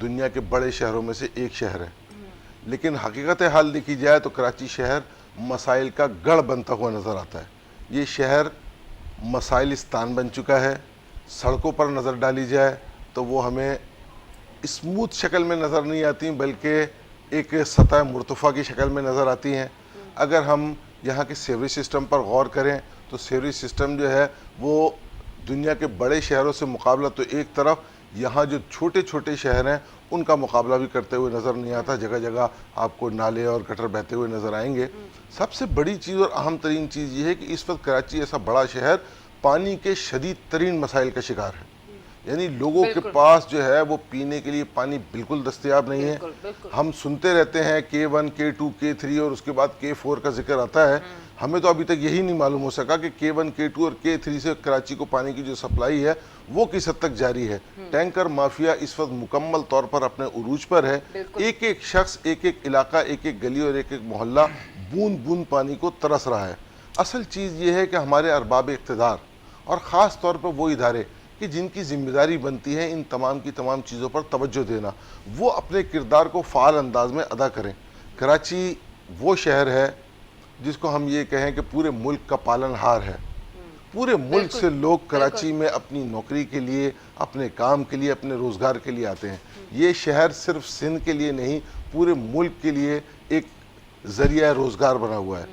دنیا کے بڑے شہروں میں سے ایک شہر ہے، لیکن حقیقت حال دیکھی جائے تو کراچی شہر مسائل کا گڑھ بنتا ہوا نظر آتا ہے. یہ شہر مسائلستان بن چکا ہے. سڑکوں پر نظر ڈالی جائے تو وہ ہمیں اسموتھ شکل میں نظر نہیں آتی بلکہ ایک سطح مرتفع کی شکل میں نظر آتی ہیں. اگر ہم یہاں کے سیوریج سسٹم پر غور کریں تو سیوریج سسٹم جو ہے وہ دنیا کے بڑے شہروں سے مقابلہ تو ایک طرف، یہاں جو چھوٹے چھوٹے شہر ہیں ان کا مقابلہ بھی کرتے ہوئے نظر نہیں آتا. جگہ جگہ آپ کو نالے اور گٹر بہتے ہوئے نظر آئیں گے. سب سے بڑی چیز اور اہم ترین چیز یہ ہے کہ اس وقت کراچی ایسا بڑا شہر پانی کے شدید ترین مسائل کا شکار ہے. یعنی لوگوں کے پاس جو ہے وہ پینے کے لیے پانی بالکل دستیاب نہیں ہے. ہم سنتے رہتے ہیں K1 K2 K3 اور اس کے بعد K4 کا ذکر آتا ہے. ہمیں تو ابھی تک یہی نہیں معلوم ہو سکا کہ K1 K2 اور K3 سے کراچی کو پانی کی جو سپلائی ہے وہ کس حد تک جاری ہے. ٹینکر مافیا اس وقت مکمل طور پر اپنے عروج پر ہے. ایک ایک شخص، ایک ایک علاقہ، ایک ایک گلی اور ایک ایک محلہ بوند بوند پانی کو ترس رہا ہے. اصل چیز یہ ہے کہ ہمارے ارباب اقتدار اور خاص طور پر وہ ادارے کہ جن کی ذمہ داری بنتی ہے ان تمام کی تمام چیزوں پر توجہ دینا، وہ اپنے کردار کو فعال انداز میں ادا کریں. کراچی وہ شہر ہے جس کو ہم یہ کہیں کہ پورے ملک کا پالن ہار ہے. پورے ملک سے لوگ کراچی میں اپنی نوکری کے لیے، اپنے کام کے لیے، اپنے روزگار کے لیے آتے ہیں. یہ شہر صرف سندھ کے لیے نہیں، پورے ملک کے لیے ایک ذریعہ روزگار بنا ہوا ہے.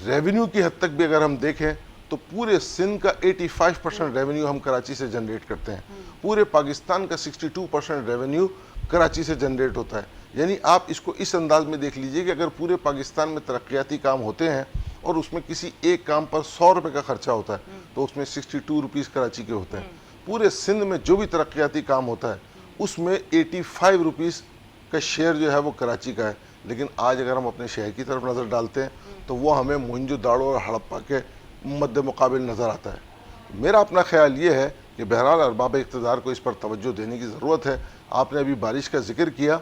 ریونیو کی حد تک بھی اگر ہم دیکھیں تو پورے سندھ کا 85% ریونیو ہم کراچی سے جنریٹ کرتے ہیں. پورے پاکستان کا 62% ریونیو کراچی سے جنریٹ ہوتا ہے. یعنی آپ اس کو اس انداز میں دیکھ لیجئے کہ اگر پورے پاکستان میں ترقیاتی کام ہوتے ہیں اور اس میں کسی ایک کام پر 100 روپے کا خرچہ ہوتا ہے تو اس میں 62 روپیز کراچی کے ہوتے ہیں. پورے سندھ میں جو بھی ترقیاتی کام ہوتا ہے اس میں 85 روپیز کا شیئر جو ہے وہ کراچی کا ہے. لیکن آج اگر ہم اپنے شہر کی طرف نظر ڈالتے ہیں تو وہ ہمیں موہنجو داڑو اور ہڑپا کے مد مقابل نظر آتا ہے. میرا اپنا خیال یہ ہے کہ بہرحال ارباب اقتدار کو اس پر توجہ دینے کی ضرورت ہے. آپ نے ابھی بارش کا ذکر کیا،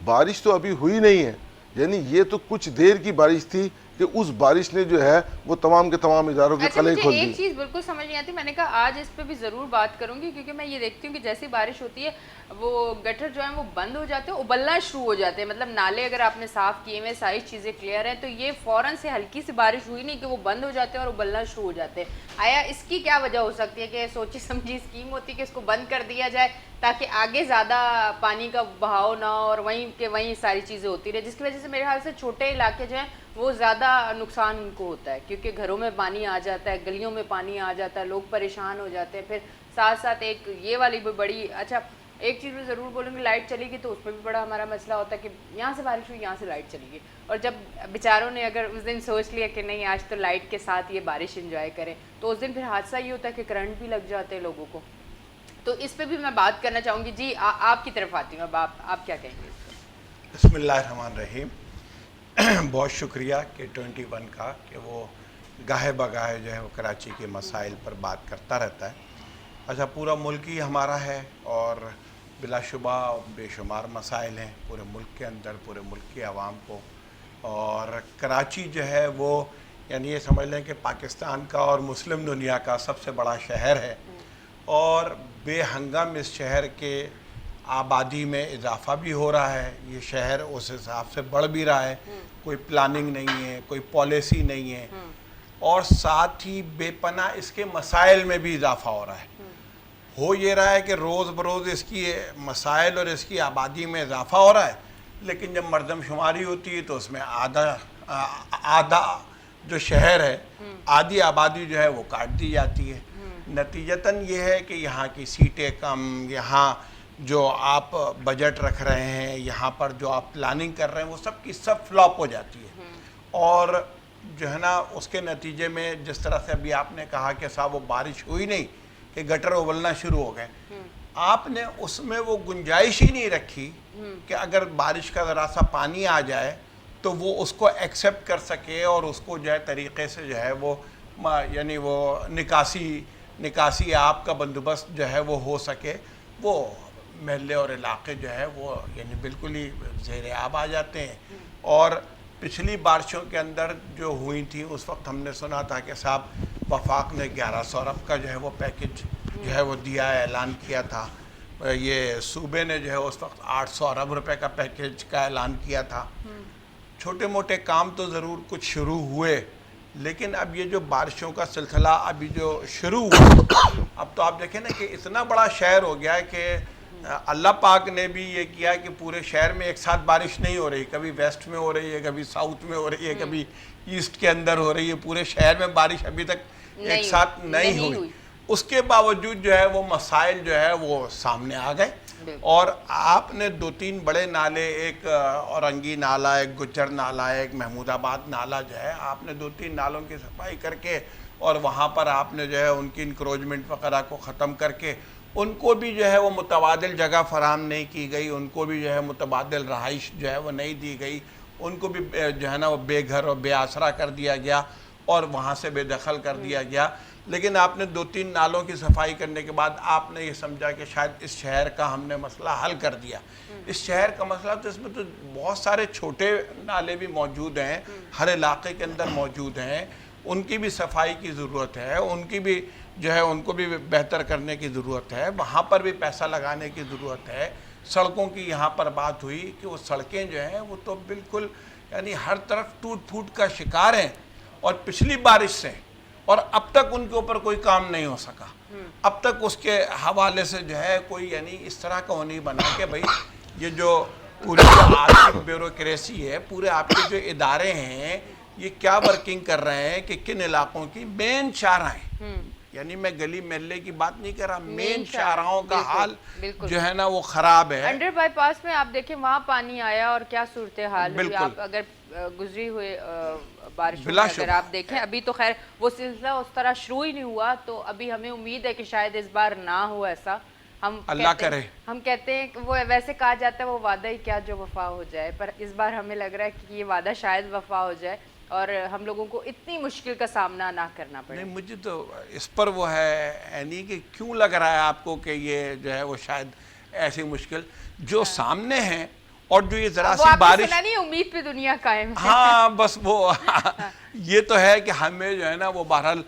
بارش تو ابھی ہوئی نہیں ہے. یعنی یہ تو کچھ دیر کی بارش تھی کہ اس بارش نے جو ہے وہ تمام کے تمام اداروں کے قلعے کھول دی. ایک چیز بالکل سمجھ نہیں آتی، میں نے کہا آج اس پہ بھی ضرور بات کروں گی کیونکہ میں یہ دیکھتی ہوں کہ جیسی بارش ہوتی ہے وہ گٹر جو ہیں وہ بند ہو جاتے ہیں، ابلنا شروع ہو جاتے ہیں. مطلب نالے اگر آپ نے صاف کیے ہوئے، ساری چیزیں کلیئر ہیں، تو یہ فوراً سے ہلکی سی بارش ہوئی نہیں کہ وہ بند ہو جاتے ہیں اور ابلنا شروع ہو جاتے ہیں. آیا اس کی کیا وجہ ہو سکتی ہے کہ سوچی سمجھی اسکیم ہوتی ہے کہ اس کو بند کر دیا جائے تاکہ آگے زیادہ پانی کا بہاؤ نہ ہو اور وہیں کے وہیں ساری چیزیں ہوتی رہے، جس کی وجہ سے میرے خیال سے چھوٹے علاقے جو ہیں وہ زیادہ نقصان ان کو ہوتا ہے کیونکہ گھروں میں پانی آ جاتا ہے، گلیوں میں پانی آ جاتا ہے، لوگ پریشان ہو جاتے ہیں. پھر ساتھ ساتھ ایک یہ والی بھی بڑی اچھا ایک چیز میں ضرور بولوں گی، لائٹ چلی گئی تو اس پہ بھی بڑا ہمارا مسئلہ ہوتا ہے کہ یہاں سے بارش ہوئی، یہاں سے لائٹ چلی گئی. اور جب بیچاروں نے اگر اس دن سوچ لیا کہ نہیں آج تو لائٹ کے ساتھ یہ بارش انجوائے کریں تو اس دن پھر حادثہ یہ ہوتا ہے کہ کرنٹ بھی لگ جاتے ہیں لوگوں کو. تو اس پہ بھی میں بات کرنا چاہوں گی. جی آپ کی طرف آتی ہوں، اب آپ کیا کہیں گے؟ بسم اللہ الرحمن الرحیم. بہت شکریہ K21 کا کہ وہ گاہے بگاہے جو ہے وہ کراچی کے مسائل پر بات کرتا رہتا ہے. اچھا، پورا ملک ہی ہمارا ہے اور بلا شبہ بے شمار مسائل ہیں پورے ملک کے اندر، پورے ملک کے عوام کو. اور کراچی جو ہے وہ یعنی یہ سمجھ لیں کہ پاکستان کا اور مسلم دنیا کا سب سے بڑا شہر ہے اور بے ہنگم اس شہر کے آبادی میں اضافہ بھی ہو رہا ہے. یہ شہر اس حساب سے بڑھ بھی رہا ہے، کوئی پلاننگ نہیں ہے، کوئی پالیسی نہیں ہے اور ساتھ ہی بے پناہ اس کے مسائل میں بھی اضافہ ہو رہا ہے. ہو یہ رہا ہے کہ روز بروز اس کی مسائل اور اس کی آبادی میں اضافہ ہو رہا ہے، لیکن جب مردم شماری ہوتی ہے تو اس میں آدھا جو شہر ہے، آدھی آبادی جو ہے وہ کاٹ دی جاتی ہے. نتیجتاً یہ ہے کہ یہاں کی سیٹیں کم، یہاں جو آپ بجٹ رکھ رہے ہیں، یہاں پر جو آپ پلاننگ کر رہے ہیں، وہ سب کی سب فلاپ ہو جاتی ہے. اور جو ہے نا اس کے نتیجے میں جس طرح سے ابھی آپ نے کہا کہ صاحب وہ بارش ہوئی نہیں کہ گٹر ابلنا شروع ہو گئے، آپ نے اس میں وہ گنجائش ہی نہیں رکھی کہ اگر بارش کا ذرا سا پانی آ جائے تو وہ اس کو ایکسیپٹ کر سکے اور اس کو جو ہے طریقے سے جو ہے وہ یعنی وہ نکاسی آپ کا بندوبست جو ہے وہ ہو سکے. وہ محلے اور علاقے جو ہے وہ یعنی بالکل ہی زیر آب آ جاتے ہیں. اور پچھلی بارشوں کے اندر جو ہوئی تھی اس وقت ہم نے سنا تھا کہ صاحب وفاق نے 1100 ارب کا جو ہے وہ پیکج جو ہے وہ دیا ہے، اعلان کیا تھا. یہ صوبے نے جو ہے اس وقت 800 ارب روپے کا پیکیج کا اعلان کیا تھا. چھوٹے موٹے کام تو ضرور کچھ شروع ہوئے, لیکن اب یہ جو بارشوں کا سلسلہ ابھی جو شروع ہوا, اب تو آپ دیکھیں نا کہ اتنا بڑا شہر ہو گیا ہے کہ اللہ پاک نے بھی یہ کیا کہ پورے شہر میں ایک ساتھ بارش نہیں ہو رہی, کبھی ویسٹ میں ہو رہی ہے, کبھی ساؤتھ میں ہو رہی ہے, کبھی ایسٹ کے اندر ہو رہی ہے. پورے شہر میں بارش ابھی تک ایک ساتھ نہیں ہوئی. اس کے باوجود جو ہے وہ مسائل جو ہے وہ سامنے آ گئے, اور آپ نے 2-3 بڑے نالے, ایک اورنگی نالہ, ایک گجر نالہ, ایک محمود آباد نالہ جو ہے, آپ نے 2-3 نالوں کی صفائی کر کے اور وہاں پر آپ نے جو ہے ان کی انکروچمنٹ وغیرہ کو ختم کر کے ان کو بھی جو ہے وہ متبادل جگہ فراہم نہیں کی گئی, ان کو بھی جو ہے متبادل رہائش جو ہے وہ نہیں دی گئی, ان کو بھی جو ہے نا وہ بے گھر اور بے آسرا کر دیا گیا اور وہاں سے بے دخل کر دیا گیا. لیکن آپ نے 2-3 نالوں کی صفائی کرنے کے بعد آپ نے یہ سمجھا کہ شاید اس شہر کا ہم نے مسئلہ حل کر دیا. اس شہر کا مسئلہ تو اس میں تو بہت سارے چھوٹے نالے بھی موجود ہیں, ہر علاقے کے اندر موجود ہیں, ان کی بھی صفائی کی ضرورت ہے, ان کی بھی جو ہے ان کو بھی بہتر کرنے کی ضرورت ہے, وہاں پر بھی پیسہ لگانے کی ضرورت ہے. سڑکوں کی یہاں پر بات ہوئی کہ وہ سڑکیں جو ہیں وہ تو بالکل یعنی ہر طرف ٹوٹ پھوٹ کا شکار ہیں, اور پچھلی بارش سے اور اب تک ان کے اوپر کوئی کام نہیں ہو سکا. اب تک اس کے حوالے سے جو ہے کوئی یعنی اس طرح کا وہ نہیں بنا کہ بھئی یہ جو پوری آپ کی بیوروکریسی ہے, پورے آپ کے جو ادارے ہیں, یہ کیا ورکنگ کر رہے ہیں کہ کن علاقوں کی مین شاہراہیں, یعنی میں گلی محلے کی بات نہیں کر رہا, مین شاہراہوں کا حال جو ہے نا وہ خراب ہے. انڈر بائی پاس میں آپ دیکھیں وہاں پانی آیا اور کیا صورتحال ہوئی. آپ اگر گزری ہوئے بارشوں میں اگر آپ دیکھیں, ابھی تو خیر وہ سلسلہ اس طرح شروع ہی نہیں ہوا, تو ابھی ہمیں امید ہے کہ شاید اس بار نہ ہو ایسا. اللہ کرے. ہم کہتے ہیں کہ وہ ویسے کہا جاتا ہے وہ وعدہ ہی کیا جو وفا ہو جائے, پر اس بار ہمیں لگ رہا ہے کہ یہ وعدہ شاید وفا ہو جائے اور ہم لوگوں کو اتنی مشکل کا سامنا نہ کرنا پڑے. نہیں, مجھے تو اس پر وہ ہے یعنی کہ کیوں لگ رہا ہے آپ کو کہ یہ جو ہے وہ شاید ایسی مشکل جو سامنے ہیں, اور جو یہ ذرا سی بارش نہیں, امید پہ دنیا قائم ہے. ہاں بس وہ یہ تو ہے کہ ہمیں جو ہے نا وہ بہرحال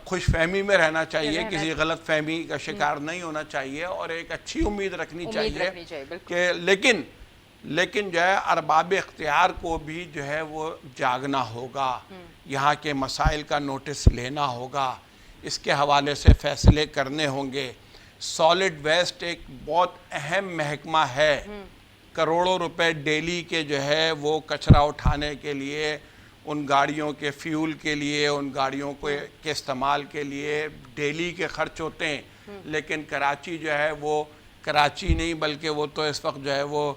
خوش فہمی میں رہنا چاہیے, کسی غلط فہمی کا شکار نہیں ہونا چاہیے, اور ایک اچھی امید رکھنی چاہیے کہ لیکن جو ہے ارباب اختیار کو بھی جو ہے وہ جاگنا ہوگا, یہاں کے مسائل کا نوٹس لینا ہوگا, اس کے حوالے سے فیصلے کرنے ہوں گے. سالڈ ویسٹ ایک بہت اہم محکمہ ہے, کروڑوں روپے ڈیلی کے جو ہے وہ کچرا اٹھانے کے لیے, ان گاڑیوں کے فیول کے لیے, ان گاڑیوں کے استعمال کے لیے ڈیلی کے خرچ ہوتے ہیں. لیکن کراچی جو ہے وہ کراچی نہیں بلکہ وہ تو اس وقت جو ہے وہ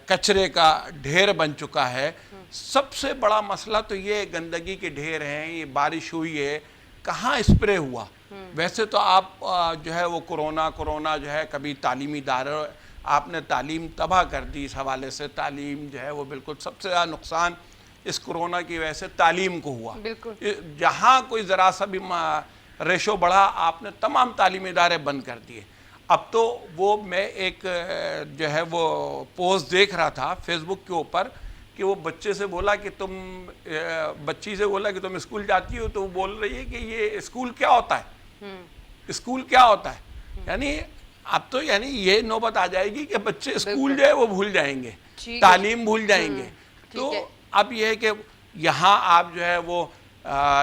کچرے کا ڈھیر بن چکا ہے. سب سے بڑا مسئلہ تو یہ گندگی کے ڈھیر ہیں. یہ بارش ہوئی ہے, کہاں اسپرے ہوا. ویسے تو آپ جو ہے وہ کرونا جو ہے کبھی تعلیمی ادارے, آپ نے تعلیم تباہ کر دی. اس حوالے سے تعلیم جو ہے وہ بالکل سب سے زیادہ نقصان اس کرونا کی وجہ سے تعلیم کو ہوا. جہاں کوئی ذرا سا بھی ریشو بڑھا, آپ نے تمام تعلیمی ادارے بند کر دیے. اب تو وہ میں ایک جو ہے وہ پوسٹ دیکھ رہا تھا فیس بک کے اوپر کہ وہ بچے سے بولا کہ بچی سے بولا کہ تم اسکول جاتی ہو, تو وہ بول رہی ہے کہ یہ اسکول کیا ہوتا ہے, اسکول کیا ہوتا ہے. یعنی اب تو یعنی یہ نوبت آ جائے گی کہ بچے اسکول جو ہے وہ بھول جائیں گے, تعلیم بھول جائیں گے. تو اب یہ ہے کہ یہاں آپ جو ہے وہ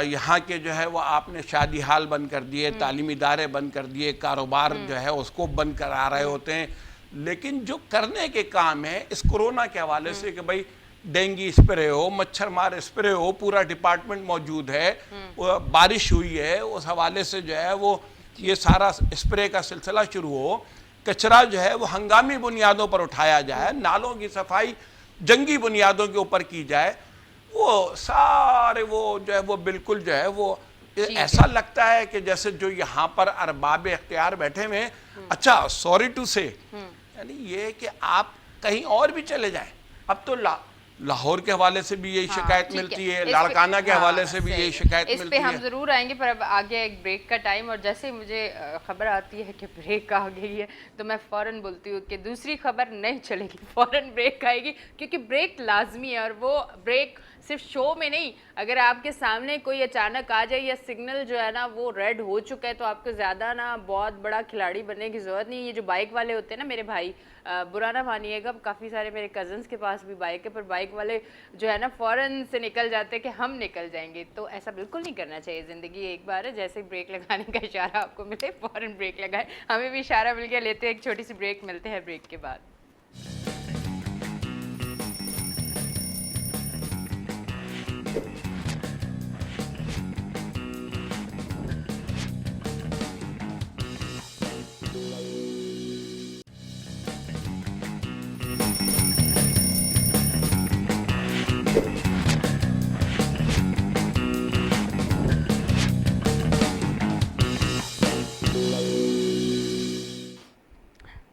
یہاں کے جو ہے وہ آپ نے شادی حال بند کر دیے, تعلیمی ادارے بند کر دیے, کاروبار جو ہے اس کو بند کرا رہے ہوتے ہیں. لیکن جو کرنے کے کام ہے اس کرونا کے حوالے سے کہ بھائی ڈینگی اسپرے ہو, مچھر مار اسپرے ہو, پورا ڈپارٹمنٹ موجود ہے, بارش ہوئی ہے, اس حوالے سے جو ہے وہ یہ سارا اسپرے کا سلسلہ شروع ہو, کچرا جو ہے وہ ہنگامی بنیادوں پر اٹھایا جائے, نالوں کی صفائی جنگی بنیادوں کے اوپر کی جائے, وہ سارے وہ جو ہے وہ بالکل جو ہے وہ ایسا لگتا ہے کہ جیسے جو یہاں پر ارباب اختیار بیٹھے ہوئے. اچھا سوری ٹو سے یعنی یہ کہ آپ کہیں اور بھی چلے جائیں. اب تو لاہور کے حوالے سے بھی یہی شکایت ملتی ہے, لاڑکانہ کے حوالے سے بھی یہی شکایت ملتی ہے. اس پہ ہم ضرور آئیں گے, پر اب آگے ایک بریک کا ٹائم, اور جیسے مجھے خبر آتی ہے کہ بریک آ گئی ہے تو میں فوراً بولتی ہوں کہ دوسری خبر نہیں چلے گی, فوراً بریک آئے گی, کیونکہ بریک لازمی ہے. اور وہ بریک صرف شو میں نہیں, اگر آپ کے سامنے کوئی اچانک آ جائے یا سگنل جو ہے نا وہ ریڈ ہو چکا ہے تو آپ کو زیادہ نا بہت بڑا کھلاڑی بننے کی ضرورت نہیں. یہ جو بائک والے ہوتے ہیں نا میرے بھائی, برا نہ مانیے گا, کافی سارے میرے کزنس کے پاس بھی بائک ہے, پر بائک والے جو ہے نا فوراً سے نکل جاتے ہیں کہ ہم نکل جائیں گے. تو ایسا بالکل نہیں کرنا چاہیے. زندگی ایک بار ہے, جیسے بریک لگانے کا اشارہ آپ کو ملے فوراً بریک لگائیں. ہمیں بھی اشارہ مل گیا, لیتے ہیں ایک چھوٹی سی بریک, ملتے ہیں بریک کے بعد.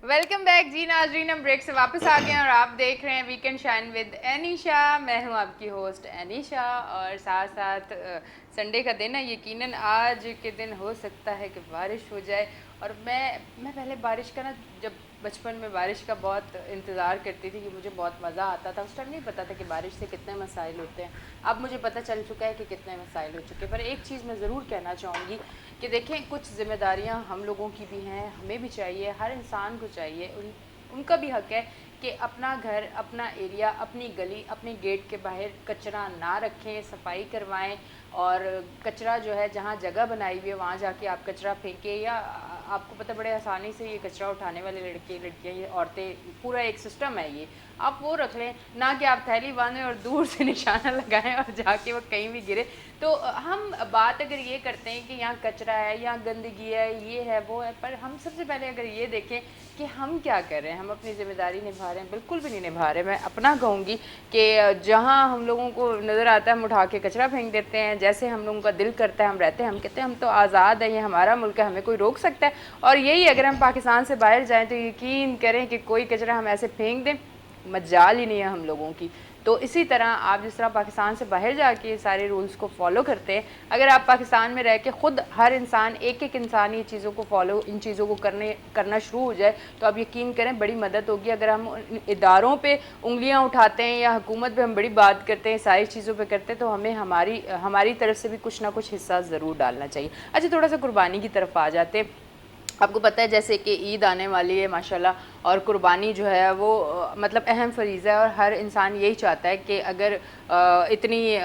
ویلکم بیک جی ناظرین, ہم بریک سے واپس آ گئے ہیں اور آپ دیکھ رہے ہیں ویکینڈ شائن ود انیشا. میں ہوں آپ کی ہوسٹ انیشا, اور ساتھ ساتھ سنڈے کا دن ہے. یقیناً آج کے دن ہو سکتا ہے کہ بارش ہو جائے, اور میں پہلے بارش کا نا, جب بچپن میں بارش کا بہت انتظار کرتی تھی کہ مجھے بہت مزہ آتا تھا. اس ٹائم نہیں پتہ تھا کہ بارش سے کتنے مسائل ہوتے ہیں. اب مجھے پتہ چل چکا ہے کہ کتنے مسائل ہو چکے. پر ایک چیز میں ضرور کہنا چاہوں گی کہ دیکھیں, کچھ ذمہ داریاں ہم لوگوں کی بھی ہیں, ہمیں بھی چاہیے, ہر انسان کو چاہیے, ان کا بھی حق ہے کہ اپنا گھر, اپنا ایریا, اپنی گلی, اپنے گیٹ کے باہر کچرا نہ رکھیں, صفائی کروائیں. اور کچرا جو ہے جہاں جگہ بنائی ہوئی ہے وہاں جا کے آپ کچرا پھینکیں. یا آپ کو پتہ بڑے آسانی سے یہ کچرا اٹھانے والے لڑکے لڑکیاں, یہ عورتیں, پورا ایک سسٹم ہے یہ, آپ وہ رکھ لیں, نہ کہ آپ تھیلی باندھیں اور دور سے نشانہ لگائیں اور جا کے وہ کہیں بھی گرے. تو ہم بات اگر یہ کرتے ہیں کہ یہاں کچرا ہے, یہاں گندگی ہے, یہ ہے, وہ ہے, پر ہم سب سے پہلے اگر یہ دیکھیں کہ ہم کیا کر رہے ہیں, ہم اپنی ذمہ داری نبھا رہے ہیں؟ بالکل بھی نہیں نبھا رہے. میں اپنا کہوں گی کہ جہاں ہم لوگوں کو نظر آتا ہے ہم اٹھا کے کچرا پھینک دیتے ہیں, جیسے ہم لوگوں کا دل کرتا ہے ہم رہتے ہیں. ہم کہتے ہیں ہم تو آزاد ہیں, یہ ہمارا ملک ہے, ہمیں کوئی روک سکتا ہے؟ اور یہی اگر ہم پاکستان سے باہر جائیں تو یقین کریں کہ کوئی کچرا ہم ایسے پھینک دیں, مجال ہی نہیں ہے ہم لوگوں کی. تو اسی طرح آپ جس طرح پاکستان سے باہر جا کے سارے رولز کو فالو کرتے ہیں, اگر آپ پاکستان میں رہ کے خود ہر انسان, ایک انسان یہ چیزوں کو فالو, ان چیزوں کو کرنا شروع ہو جائے تو آپ یقین کریں بڑی مدد ہوگی. اگر ہم اداروں پہ انگلیاں اٹھاتے ہیں یا حکومت پہ ہم بڑی بات کرتے ہیں, ساری چیزوں پہ کرتے ہیں, تو ہمیں ہماری طرف سے بھی کچھ نہ کچھ حصہ ضرور ڈالنا چاہیے. اچھا, تھوڑا سا قربانی کی طرف آ جاتے ہیں. آپ کو پتہ ہے جیسے کہ عید آنے والی ہے ماشاءاللہ, اور قربانی جو ہے وہ مطلب اہم فریضہ ہے, اور ہر انسان یہی چاہتا ہے کہ اگر اتنی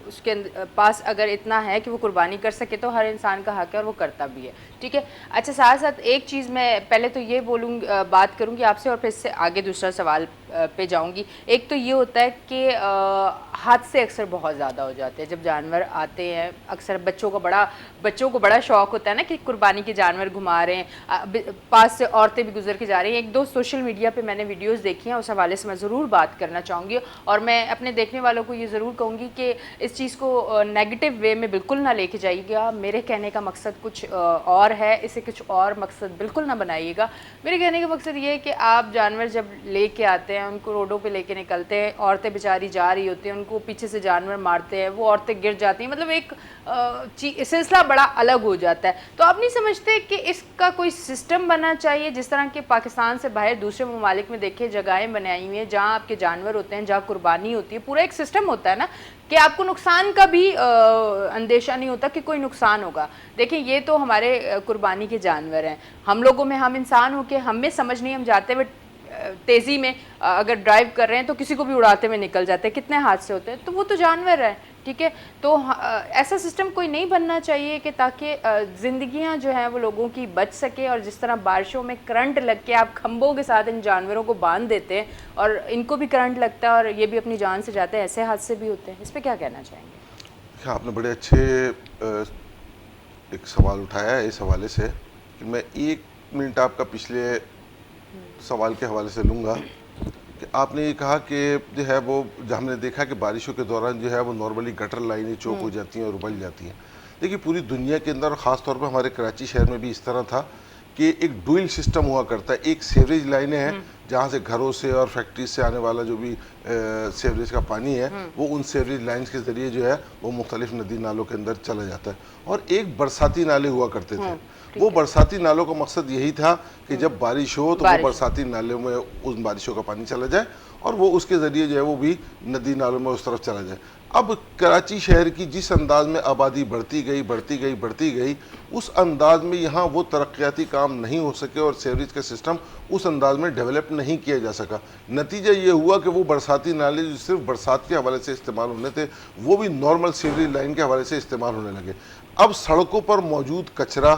اس کے پاس اگر اتنا ہے کہ وہ قربانی کر سکے تو ہر انسان کا حق ہے, اور وہ کرتا بھی ہے. ٹھیک ہے. اچھا, ساتھ ساتھ ایک چیز میں پہلے تو یہ بات کروں گی آپ سے, اور پھر اس سے آگے دوسرا سوال پہ جاؤں گی. ایک تو یہ ہوتا ہے کہ حادثے اکثر بہت زیادہ ہو جاتے ہیں جب جانور آتے ہیں. اکثر بچوں کو بڑا شوق ہوتا ہے نا کہ قربانی کے جانور گھما رہے ہیں, پاس سے عورتیں بھی گزر کے جا رہی ہیں. ایک دو سوشل میڈیا پہ میں نے ویڈیوز دیکھی ہیں, اس حوالے سے میں ضرور بات کرنا چاہوں گی, اور میں اپنے دیکھنے والوں کو یہ ضرور کہوں گی کہ اس چیز کو نیگیٹو وے میں بالکل نہ لے کے جائیے گا. میرے کہنے کا مقصد کچھ اور ہے, اسے کچھ اور مقصد بالکل نہ بنائیے گا. میرے کہنے کا مقصد یہ ہے کہ آپ جانور جب لے کے آتے ہیں, ان کو روڈوں پہ لے کے نکلتے ہیں, عورتیں بیچاری جا رہی ہوتی ہیں, ان کو پیچھے سے جانور مارتے ہیں, وہ عورتیں گر جاتی ہیں, مطلب ایک سلسلہ بڑا الگ ہو جاتا ہے. تو آپ نہیں سمجھتے کہ اس کا کوئی سسٹم بننا چاہیے, جس طرح کہ پاکستان سے باہر دوسرے ممالک میں دیکھیں جگہیں بنائی ہوئی ہیں جہاں آپ کے جانور ہوتے ہیں, جہاں قربانی ہوتی ہے, پورا ایک سسٹم ہوتا ہے نا کہ آپ کو نقصان کا بھی اندیشہ نہیں ہوتا کہ کوئی نقصان ہوگا. دیکھیں, یہ تو ہمارے قربانی کے جانور ہیں. ہم لوگوں میں, ہم انسان ہو کے ہمیں سمجھ نہیں, ہم جاتے ہوئے تیزی میں اگر ڈرائیو کر رہے ہیں تو کسی کو بھی اڑاتے ہوئے نکل جاتے ہیں, کتنے حادثے ہوتے ہیں. تو وہ تو جانور ہے. ٹھیک ہے. تو ایسا سسٹم کوئی نہیں بننا چاہیے کہ تاکہ زندگیاں جو ہیں وہ لوگوں کی بچ سکے. اور جس طرح بارشوں میں کرنٹ لگ کے آپ کھمبوں کے ساتھ ان جانوروں کو باندھ دیتے ہیں اور ان کو بھی کرنٹ لگتا ہے اور یہ بھی اپنی جان سے جاتے ہیں, ایسے حادثے بھی ہوتے ہیں. اس پہ کیا کہنا چاہیں گے؟ آپ نے بڑے اچھے ایک سوال اٹھایا ہے اس حوالے سے کہ میں 1 منٹ آپ کا پچھلے سوال کے حوالے سے لوں گا کہ آپ نے یہ کہا کہ جو ہے وہ ہم نے دیکھا کہ بارشوں کے دوران جو ہے وہ نارملی گٹر لائنیں چوک ہو جاتی ہیں اور ابل جاتی ہیں. دیکھیے, پوری دنیا کے اندر اور خاص طور پہ ہمارے کراچی شہر میں بھی اس طرح تھا کہ ایک ڈوئل سسٹم ہوا کرتا ہے. ایک سیوریج لائنیں ہیں جہاں سے گھروں سے اور فیکٹریز سے آنے والا جو بھی سیوریج کا پانی ہے وہ ان سیوریج لائنز کے ذریعے جو ہے وہ مختلف ندی نالوں کے اندر چلا جاتا ہے. اور ایک برساتی نالے ہوا کرتے تھے. وہ برساتی نالوں کا مقصد یہی تھا کہ جب بارش ہو تو وہ برساتی نالوں میں ان بارشوں کا پانی چلا جائے اور وہ اس کے ذریعے جو ہے وہ بھی ندی نالوں میں اس طرف چلا جائے. اب کراچی شہر کی جس انداز میں آبادی بڑھتی گئی اس انداز میں یہاں وہ ترقیاتی کام نہیں ہو سکے اور سیوریج کا سسٹم اس انداز میں ڈیولپ نہیں کیا جا سکا. نتیجہ یہ ہوا کہ وہ برساتی نالے جو صرف برسات کے حوالے سے استعمال ہونے تھے وہ بھی نارمل سیوریج لائن کے حوالے سے استعمال ہونے لگے. اب سڑکوں پر موجود کچرا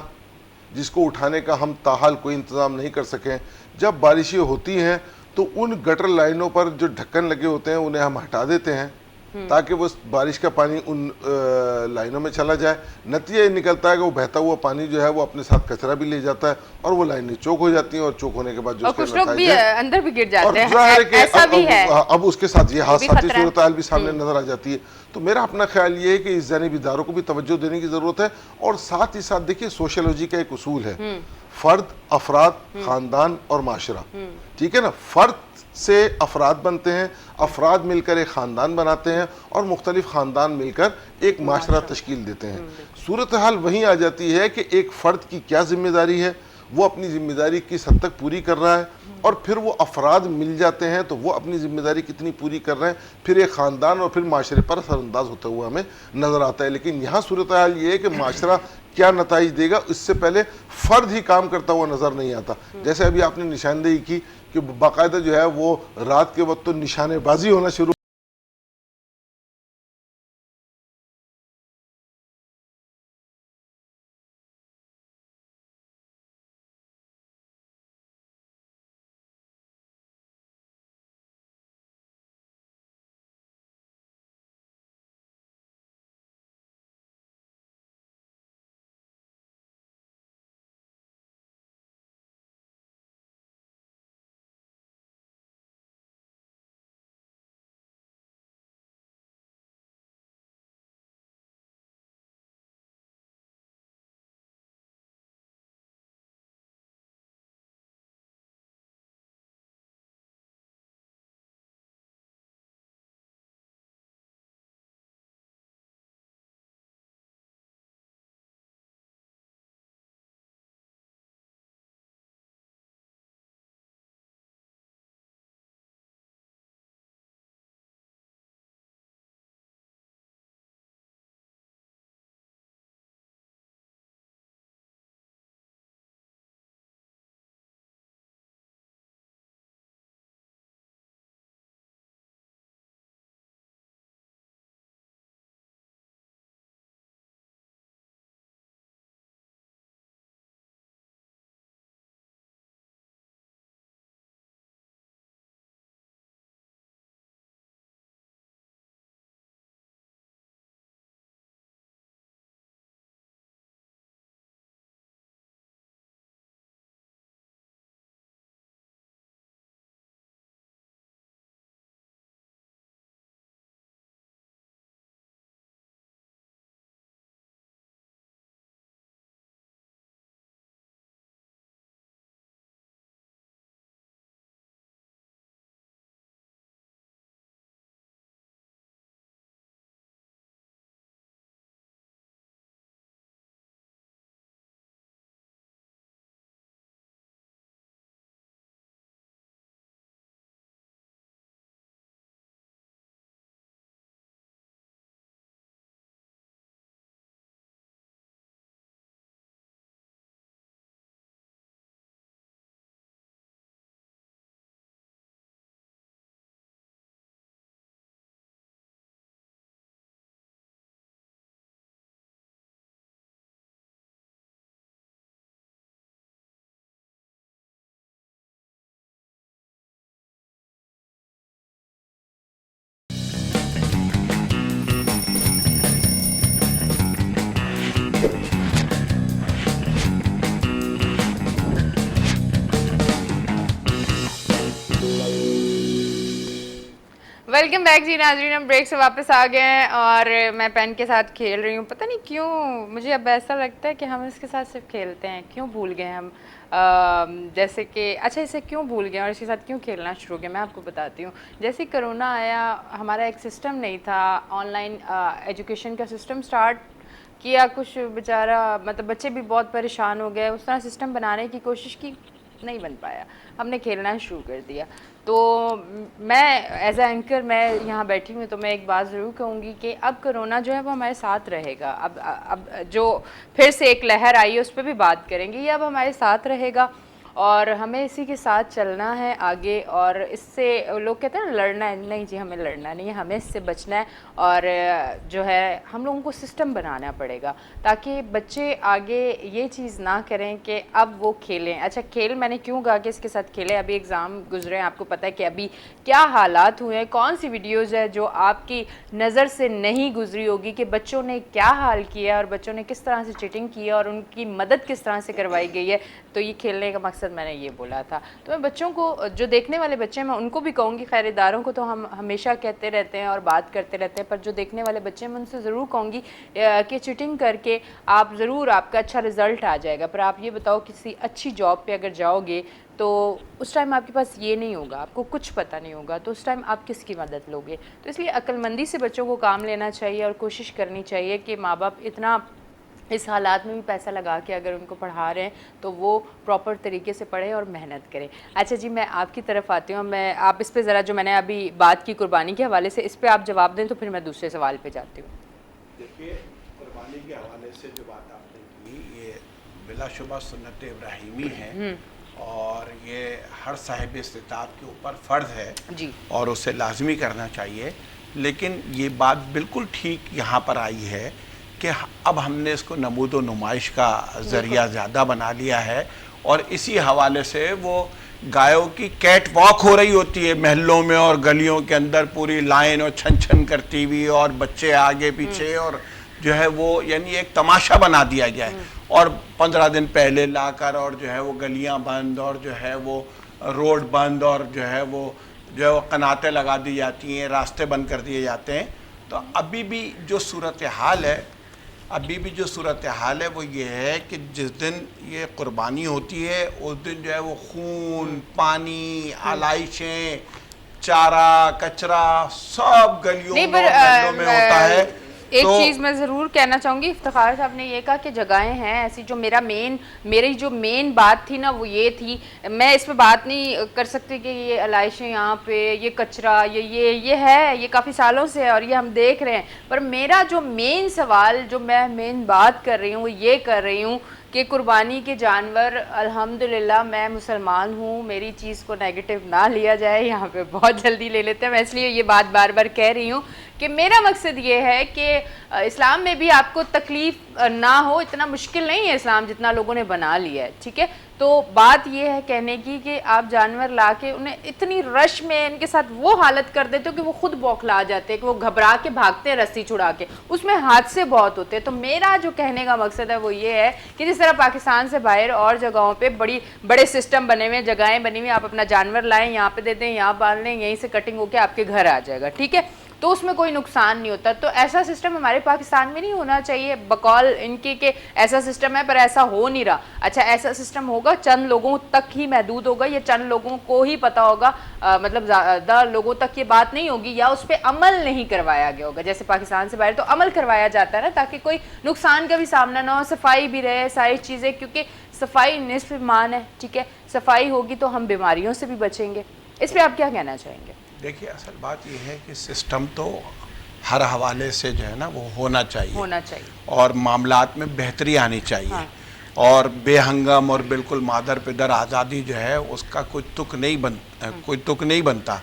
جس کو اٹھانے کا ہم تاحال کوئی انتظام نہیں کر سکیں, جب بارشیں ہوتی ہیں تو ان گٹر لائنوں پر جو ڈھکن لگے ہوتے ہیں انہیں ہم ہٹا دیتے ہیں تاکہ وہ بارش کا پانی ان لائنوں میں چلا جائے. نتیجہ یہ نکلتا ہے کہ وہ بہتا ہوا پانی جو ہے وہ اپنے ساتھ کچرا بھی لے جاتا ہے اور وہ لائنیں چوک ہو جاتی ہیں, اور چوک ہونے کے بعد جو کچھ لوگ بھی اندر بھی گر جاتے ہیں, ظاہر ہے کہ ایسا بھی ہے. اب اس کے ساتھ یہ حادثاتی صورتحال بھی سامنے نظر آ جاتی ہے. تو میرا اپنا خیال یہ ہے کہ اس جانب اداروں کو بھی توجہ دینے کی ضرورت ہے, اور ساتھ ہی ساتھ دیکھیے سوشیولوجی کا ایک اصول ہے, فرد, افراد, خاندان اور معاشرہ. ٹھیک ہے نا, فرد سے افراد بنتے ہیں, افراد مل کر ایک خاندان بناتے ہیں, اور مختلف خاندان مل کر ایک معاشرہ تشکیل دیتے ہیں. صورتحال وہیں آ جاتی ہے کہ ایک فرد کی کیا ذمہ داری ہے, وہ اپنی ذمہ داری کس حد تک پوری کر رہا ہے, اور پھر وہ افراد مل جاتے ہیں تو وہ اپنی ذمہ داری کتنی پوری کر رہے ہیں, پھر ایک خاندان اور پھر معاشرے پر اثر انداز ہوتا ہوا ہمیں نظر آتا ہے. لیکن یہاں صورتحال یہ ہے کہ معاشرہ کیا نتائج دے گا اس سے پہلے فرد ہی کام کرتا ہوا نظر نہیں آتا. جیسے ابھی آپ نے نشاندہی کی کہ باقاعدہ جو ہے وہ رات کے وقت تو نشانے بازی ہونا شروع ویلکم بیک جی ناظرین, ہم بریک سے واپس آ گئے ہیں اور میں پین کے ساتھ کھیل رہی ہوں. پتہ نہیں کیوں مجھے اب ایسا لگتا ہے کہ ہم اس کے ساتھ صرف کھیلتے ہیں, کیوں بھول گئے ہم, جیسے کہ اچھا اسے کیوں بھول گئے اور اس کے ساتھ کیوں کھیلنا شروع کیا, میں آپ کو بتاتی ہوں. جیسے کرونا آیا, ہمارا ایک سسٹم نہیں تھا, آن لائن ایجوکیشن کا سسٹم سٹارٹ کیا, کچھ بیچارہ مطلب بچے بھی بہت پریشان ہو گئے, اس طرح سسٹم بنانے کی کوشش کی, نہیں بن پایا, ہم نے کھیلنا شروع کر دیا. تو میں ایز اے اینکر میں یہاں بیٹھی ہوں تو میں ایک بات ضرور کہوں گی کہ اب کرونا جو ہے وہ ہمارے ساتھ رہے گا. اب جو پھر سے ایک لہر آئی ہے اس پہ بھی بات کریں گے, یہ اب ہمارے ساتھ رہے گا اور ہمیں اسی کے ساتھ چلنا ہے آگے. اور اس سے لوگ کہتے ہیں نا لڑنا ہے, نہیں جی ہمیں لڑنا نہیں ہے, ہمیں اس سے بچنا ہے. اور جو ہے ہم لوگوں کو سسٹم بنانا پڑے گا تاکہ بچے آگے یہ چیز نہ کریں کہ اب وہ کھیلیں. اچھا کھیل میں نے کیوں کہا کہ اس کے ساتھ کھیلیں, ابھی ایگزام گزرے ہیں, آپ کو پتہ ہے کہ ابھی کیا حالات ہوئے ہیں, کون سی ویڈیوز ہے جو آپ کی نظر سے نہیں گزری ہوگی کہ بچوں نے کیا حال کیا اور بچوں نے کس طرح سے چیٹنگ کی اور ان کی مدد کس طرح سے کروائی گئی ہے. تو یہ کھیلنے کا مقصد میں نے یہ بولا تھا. تو میں بچوں کو, جو دیکھنے والے بچے ہیں میں ان کو بھی کہوں گی, خیر اداروں کو تو ہم ہمیشہ کہتے رہتے ہیں اور بات کرتے رہتے ہیں, پر جو دیکھنے والے بچے ہیں میں ان سے ضرور کہوں گی کہ چیٹنگ کر کے آپ ضرور, آپ کا اچھا رزلٹ آ جائے گا, پر آپ یہ بتاؤ کسی اچھی جاب پہ اگر جاؤ گے تو اس ٹائم آپ کے پاس یہ نہیں ہوگا, آپ کو کچھ پتہ نہیں ہوگا, تو اس ٹائم آپ کس کی مدد لوگے. تو اس لیے عقل مندی سے بچوں کو کام لینا چاہیے اور کوشش کرنی چاہیے کہ ماں باپ اتنا اس حالات میں بھی پیسہ لگا کے اگر ان کو پڑھا رہے ہیں تو وہ پراپر طریقے سے پڑھیں اور محنت کریں. اچھا جی میں آپ کی طرف آتی ہوں, آپ اس پہ ذرا جو میں نے ابھی بات کی قربانی کے حوالے سے, اس پہ آپ جواب دیں تو پھر میں دوسرے سوال پہ جاتی ہوں. دیکھیے قربانی کے حوالے سے جو بات آپ نے کی یہ بلا شبہ سنت ابراہیمی ہے اور یہ ہر صاحب استطاعت کے اوپر فرض ہے جی, اور اسے لازمی کرنا چاہیے. لیکن یہ بات بالکل ٹھیک یہاں پر آئی ہے کہ اب ہم نے اس کو نمود و نمائش کا ذریعہ زیادہ بنا لیا ہے اور اسی حوالے سے وہ گایوں کی کیٹ واک ہو رہی ہوتی ہے محلوں میں اور گلیوں کے اندر, پوری لائن اور چھن چھن کرتی ہوئی اور بچے آگے پیچھے, اور جو ہے وہ یعنی ایک تماشا بنا دیا گیا ہے. اور 15 دن پہلے لا کر اور جو ہے وہ گلیاں بند اور جو ہے وہ روڈ بند اور جو ہے وہ قناتیں لگا دی جاتی ہیں, راستے بند کر دیے جاتے ہیں. تو ابھی بھی جو صورتحال ہے وہ یہ ہے کہ جس دن یہ قربانی ہوتی ہے اس دن جو ہے وہ خون, پانی, آلائشیں, چارہ, کچرا سب گلیوں میں محلوں میں ہوتا ہے. ایک چیز میں ضرور کہنا چاہوں گی, افتخار صاحب نے یہ کہا کہ جگہیں ہیں ایسی, جو میری جو مین بات تھی نا وہ یہ تھی, میں اس پہ بات نہیں کر سکتی کہ یہ علائشیں یہاں پہ, یہ کچرا, یہ ہے, یہ کافی سالوں سے ہے اور یہ ہم دیکھ رہے ہیں. پر میرا جو مین سوال, جو میں مین بات کر رہی ہوں وہ یہ کر رہی ہوں کہ قربانی کے جانور, الحمدللہ میں مسلمان ہوں, میری چیز کو نیگیٹو نہ لیا جائے, یہاں پہ بہت جلدی لے لیتے ہیں, میں اس لیے یہ بات بار بار کہہ رہی ہوں کہ میرا مقصد یہ ہے کہ اسلام میں بھی آپ کو تکلیف نہ ہو, اتنا مشکل نہیں ہے اسلام جتنا لوگوں نے بنا لیا ہے, ٹھیک ہے. تو بات یہ ہے کہنے کی کہ آپ جانور لا کے انہیں اتنی رش میں ان کے ساتھ وہ حالت کر دیتے ہو کہ وہ خود بوکھلا جاتے ہیں, کہ وہ گھبرا کے بھاگتے ہیں رسی چھڑا کے, اس میں حادثے بہت ہوتے ہیں. تو میرا جو کہنے کا مقصد ہے وہ یہ ہے کہ جس طرح پاکستان سے باہر اور جگہوں پہ بڑے سسٹم بنے ہوئے ہیں, جگہیں بنی ہوئی, آپ اپنا جانور لائیں, یہاں پہ دے دیں, یہاں پال لیں, یہیں سے کٹنگ ہو کے آپ کے گھر آ جائے گا, ٹھیک ہے, تو اس میں کوئی نقصان نہیں ہوتا. تو ایسا سسٹم ہمارے پاکستان میں نہیں ہونا چاہیے, بقول ان کے کہ ایسا سسٹم ہے پر ایسا ہو نہیں رہا. اچھا ایسا سسٹم ہوگا, چند لوگوں تک ہی محدود ہوگا, یہ چند لوگوں کو ہی پتہ ہوگا, مطلب زیادہ لوگوں تک یہ بات نہیں ہوگی, یا اس پہ عمل نہیں کروایا گیا ہوگا. جیسے پاکستان سے باہر تو عمل کروایا جاتا ہے نا, تاکہ کوئی نقصان کا بھی سامنا نہ ہو, صفائی بھی رہے, ساری چیزیں, کیونکہ صفائی نصف ایمان ہے, ٹھیک ہے, صفائی ہوگی تو ہم بیماریوں سے بھی بچیں گے. اس پہ آپ کیا کہنا چاہیں گے؟ دیکھیے اصل بات یہ ہے کہ سسٹم تو ہر حوالے سے جو ہے نا وہ ہونا چاہیے اور معاملات میں بہتری آنی چاہیے, اور بے ہنگم اور بالکل مادر پدر آزادی جو ہے اس کا کوئی تک نہیں بنتا.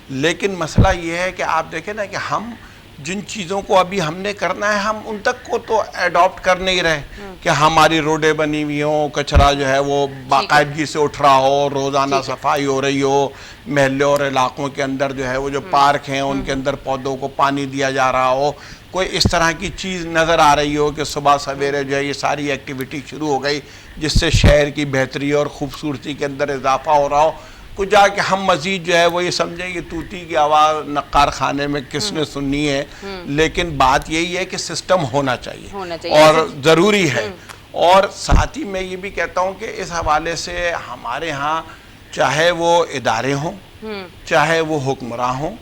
لیکن مسئلہ یہ ہے کہ آپ دیکھیں نا کہ ہم جن چیزوں کو ابھی ہم نے کرنا ہے ہم ان تک کو تو ایڈاپٹ کر نہیں رہے, کہ ہماری روڈیں بنی ہوئی ہوں, کچرا جو ہے وہ باقاعدگی سے اٹھ رہا ہو, روزانہ صفائی ہو رہی ہو, محلے اور علاقوں کے اندر جو ہے وہ جو پارک ہیں ان کے اندر پودوں کو پانی دیا جا رہا ہو, کوئی اس طرح کی چیز نظر آ رہی ہو کہ صبح سویرے جو ہے یہ ساری ایکٹیویٹی شروع ہو گئی جس سے شہر کی بہتری اور خوبصورتی کے اندر اضافہ ہو رہا ہو. کچھ جا کے ہم مزید جو ہے وہ یہ سمجھیں کہ طوطی کی آواز نقار خانے میں کس نے سننی ہے, لیکن بات یہی ہے کہ سسٹم ہونا چاہیے اور ضروری ہے. اور ساتھ ہی میں یہ بھی کہتا ہوں کہ اس حوالے سے ہمارے ہاں چاہے وہ ادارے ہوں, چاہے وہ حکمراں ہوں,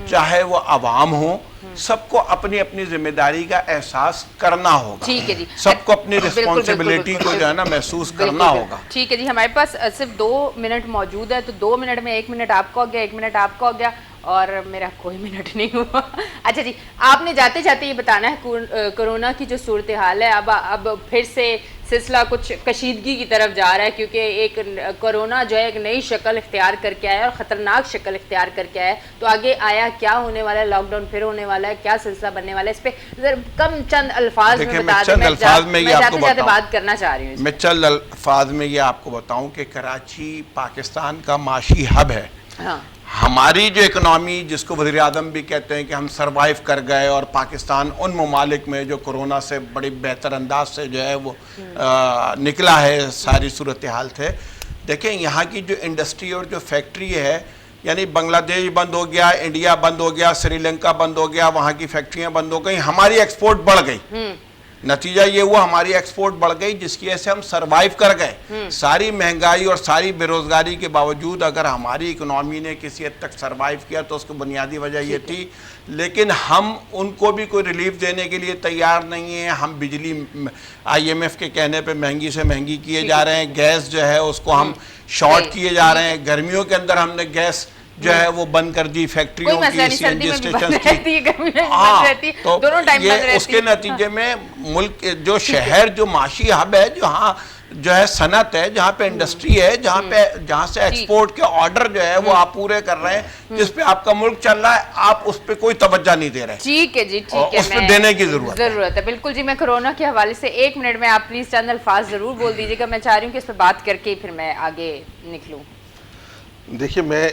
چاہے وہ عوام ہو، سب کو اپنی اپنی ذمہ داری کا احساس کرنا ہوگا. ٹھیک ہے جی، سب کو اپنی رسپانسبلٹی کو جو ہے نا محسوس کرنا ہوگا. ٹھیک ہے جی، ہمارے پاس صرف 2 منٹ موجود ہے، تو 2 منٹ میں 1 منٹ آپ کو ہو گیا، 1 منٹ آپ کو ہو گیا، اور میرا کوئی منٹ نہیں ہوا. اچھا جی، آپ نے جاتے جاتے یہ بتانا ہے کرونا کی جو صورتحال ہے، اب پھر سے سلسلہ کچھ کشیدگی کی طرف جا رہا ہے، کیونکہ ایک کرونا جو ہے ایک نئی شکل اختیار کر کے آیا ہے اور خطرناک شکل اختیار کر کے آیا ہے. تو آگے آیا کیا ہونے والا ہے، لاک ڈاؤن پھر ہونے والا ہے، کیا سلسلہ بننے والا ہے، اس پہ کم چند الفاظ میں بتا دیں. میں جاتے جاتے بات کرنا چاہ رہی ہوں. میں چند الفاظ میں یہ آپ کو بتاؤں کہ کراچی پاکستان کا معاشی ہب ہے. ہماری جو اکنامی، جس کو وزیر اعظم بھی کہتے ہیں کہ ہم سروائیو کر گئے، اور پاکستان ان ممالک میں جو کرونا سے بڑی بہتر انداز سے جو ہے وہ نکلا ہے ساری صورتحال تھے. دیکھیں یہاں کی جو انڈسٹری اور جو فیکٹری ہے، یعنی بنگلہ دیش بند ہو گیا، انڈیا بند ہو گیا، سری لنکا بند ہو گیا، وہاں کی فیکٹریاں بند ہو گئی، ہماری ایکسپورٹ بڑھ گئی. نتیجہ یہ ہوا ہماری ایکسپورٹ بڑھ گئی، جس کی وجہ سے ہم سروائیو کر گئے. ساری مہنگائی اور ساری بے روزگاری کے باوجود اگر ہماری اکنامی نے کسی حد تک سروائیو کیا تو اس کو بنیادی وجہ یہ تھی. لیکن ہم ان کو بھی کوئی ریلیف دینے کے لیے تیار نہیں ہیں. ہم بجلی IMF کے کہنے پہ مہنگی سے مہنگی کیے جا رہے ہیں، گیس جو ہے اس کو ہم شارٹ کیے جا رہے ہیں. گرمیوں کے اندر ہم نے گیس جو ہے وہ بند کر دی، فیکٹریوں کی، CNG اسٹیشنز کی. تو یہ اس کے نتیجے میں ملک جو شہر جو معاشی ہب ہے، جہاں جو ہے صنعت ہے، جہاں پہ انڈسٹری ہے، جہاں سے ایکسپورٹ کے آرڈر جو ہے وہ آپ پورے کر رہے ہیں، جس پہ آپ کا ملک چل رہا ہے، آپ اس پہ کوئی توجہ نہیں دے رہے. ٹھیک ہے جی، ٹھیک ہے، اس پہ دینے کی ضرورت ہے. بالکل جی. میں کرونا کے حوالے سے 1 منٹ میں آپ پلیز چند الفاظ ضرور بول دیجیے گا. میں چاہ رہی ہوں کہ اس پہ بات کر کے پھر میں آگے نکلوں. دیکھیے میں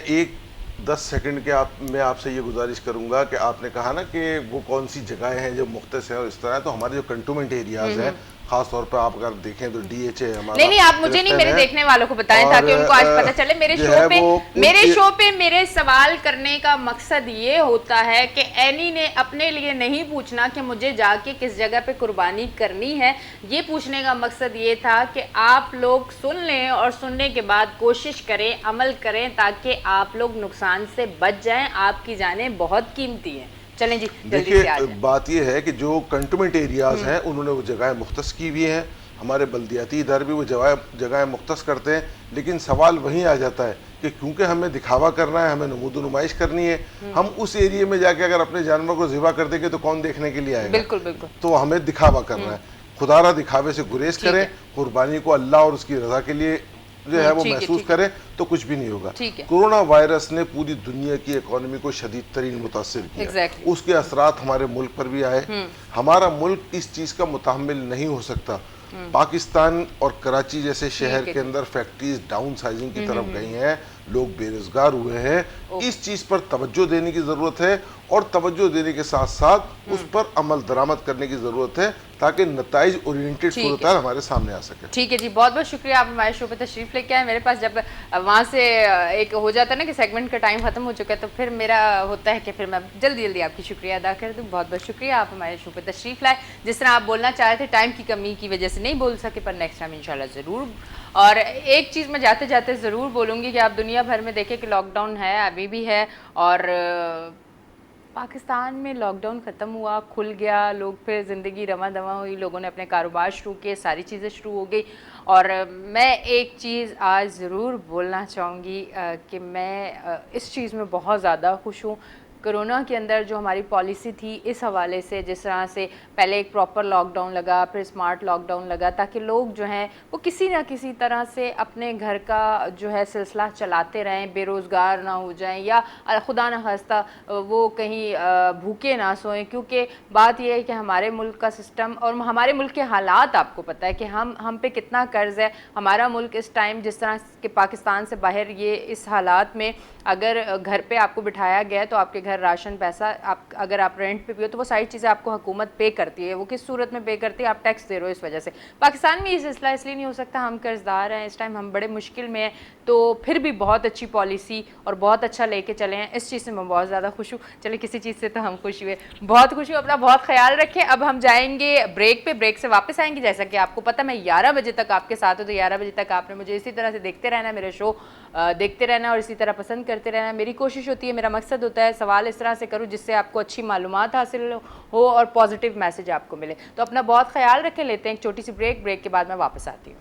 10 سیکنڈ کے میں آپ سے یہ گزارش کروں گا کہ آپ نے کہا نا کہ وہ کون سی جگہیں ہیں جو مختص ہیں اور اس طرح. تو ہمارے جو کنٹونمنٹ ایریاز ہیں، خاص طور پہ آپ اگر دیکھیں تو DHA ہمارا. نہیں آپ مجھے نہیں، میرے دیکھنے والوں کو بتائیں تاکہ ان کو آج پتہ چلے. میرے شو پہ میرے سوال کرنے کا مقصد یہ ہوتا ہے کہ اینی نے اپنے لیے نہیں پوچھنا کہ مجھے جا کے کس جگہ پہ قربانی کرنی ہے. یہ پوچھنے کا مقصد یہ تھا کہ آپ لوگ سن لیں اور سننے کے بعد کوشش کریں، عمل کریں، تاکہ آپ لوگ نقصان سے بچ جائیں. آپ کی جانیں بہت قیمتی ہیں. چلیں جی، دیکھیے بات یہ ہے کہ جو کنٹونمنٹ ایریاز ہیں انہوں نے وہ جگہیں مختص کی ہوئی ہیں. ہمارے بلدیاتی ادارے بھی وہ جگہیں مختص کرتے ہیں. لیکن سوال وہیں آ جاتا ہے کہ کیونکہ ہمیں دکھاوا کرنا ہے، ہمیں نمود و نمائش کرنی ہے، ہم اس ایریے میں جا کے اگر اپنے جانور کو ذبح کر دیں گے تو کون دیکھنے کے لیے آئے گا؟ بالکل. تو ہمیں دکھاوا کرنا ہے. خدا را دکھاوے سے گریز کریں، قربانی کو اللہ اور اس کی رضا کے لیے جو ہے وہ محسوس کریں تو کچھ بھی نہیں ہوگا. کورونا وائرس نے پوری دنیا کی اکانومی کو شدید ترین متاثر کیا. اس کے اثرات ہمارے ملک پر بھی آئے. ہمارا ملک اس چیز کا متحمل نہیں ہو سکتا. پاکستان اور کراچی جیسے شہر کے اندر فیکٹریز ڈاؤن سائزنگ کی طرف گئی ہیں، لوگ بے روزگار ہوئے ہیں. اس چیز پر توجہ دینے کی ضرورت ہے اور توجہ دینے کے ساتھ ساتھ اس پر عمل درآمد کرنے کی ضرورت ہے تاکہ نتائج اورینٹڈ صورتحال ہمارے سامنے آ سکے. ٹھیک ہے جی، بہت بہت شکریہ آپ ہمارے شو پہ تشریف لے کے آئے. میرے پاس جب وہاں سے ایک ہو جاتا ہے نا کہ سیگمنٹ کا ٹائم ختم ہو چکا ہے تو پھر میرا ہوتا ہے کہ پھر میں جلدی آپ کی شکریہ ادا کر دوں. بہت بہت شکریہ آپ ہمارے شو پہ تشریف لائے. جس طرح آپ بولنا چاہ رہے تھے ٹائم کی کمی کی وجہ سے نہیں بول سکے، پر نیکسٹ ٹائم انشاءاللہ ضرور. اور ایک چیز میں جاتے جاتے ضرور بولوں گی کہ آپ دنیا بھر میں دیکھیں کہ لاک ڈاؤن ہے، ابھی بھی ہے، اور پاکستان میں لاک ڈاؤن ختم ہوا، کھل گیا، لوگ پھر زندگی رواں دواں ہوئی، لوگوں نے اپنے کاروبار شروع کیے، ساری چیزیں شروع ہو گئی. اور میں ایک چیز آج ضرور بولنا چاہوں گی کہ میں اس چیز میں بہت زیادہ خوش ہوں. کرونا کے اندر جو ہماری پالیسی تھی اس حوالے سے، جس طرح سے پہلے ایک پراپر لاک ڈاؤن لگا، پھر اسمارٹ لاک ڈاؤن لگا، تاکہ لوگ جو ہیں وہ کسی نہ کسی طرح سے اپنے گھر کا جو ہے سلسلہ چلاتے رہیں، بے روزگار نہ ہو جائیں، یا خدا نہ خواستہ وہ کہیں بھوکے نہ سوئیں. کیونکہ بات یہ ہے کہ ہمارے ملک کا سسٹم اور ہمارے ملک کے حالات آپ کو پتہ ہے کہ ہم پہ کتنا قرض ہے. ہمارا ملک اس ٹائم جس طرح کہ پاکستان سے باہر یہ اس حالات میں اگر گھر پہ آپ کو بٹھایا گیا ہے تو آپ کے گھر راشن پیسہ اگر آپ رینٹ پہ بھی ہو تو وہ ساری چیزیں آپ کو حکومت پے کرتی ہے. وہ کس صورت میں پے کرتی ہے؟ آپ ٹیکس دے رہے ہو. اس وجہ سے پاکستان میں یہ سلسلہ اس لیے نہیں ہو سکتا، ہم قرض دار ہیں، اس ٹائم ہم بڑے مشکل میں ہیں. تو پھر بھی بہت اچھی پالیسی اور بہت اچھا لے کے چلے ہیں. اس چیز سے میں بہت زیادہ خوش ہوں. چلے کسی چیز سے تو ہم خوش ہوئے، بہت خوش ہوں. اپنا بہت خیال رکھیں. اب ہم جائیں گے بریک پہ، بریک سے واپس آئیں گے. جیسا کہ آپ کو پتہ میں 11 بجے تک آپ کے ساتھ ہوں، تو 11 بجے تک آپ نے مجھے اسی طرح سے دیکھتے رہنا، میرے شو دیکھتے رہنا اور اسی طرح پسند کرتے رہنا. میری کوشش ہوتی ہے، میرا مقصد ہوتا ہے سوال سوال اس طرح سے کروں جس سے آپ کو اچھی معلومات حاصل ہو اور پازیٹیو میسج آپ کو ملے. تو اپنا بہت خیال رکھیں. لیتے ہیں ایک چھوٹی سی بریک کے بعد میں واپس آتی ہوں.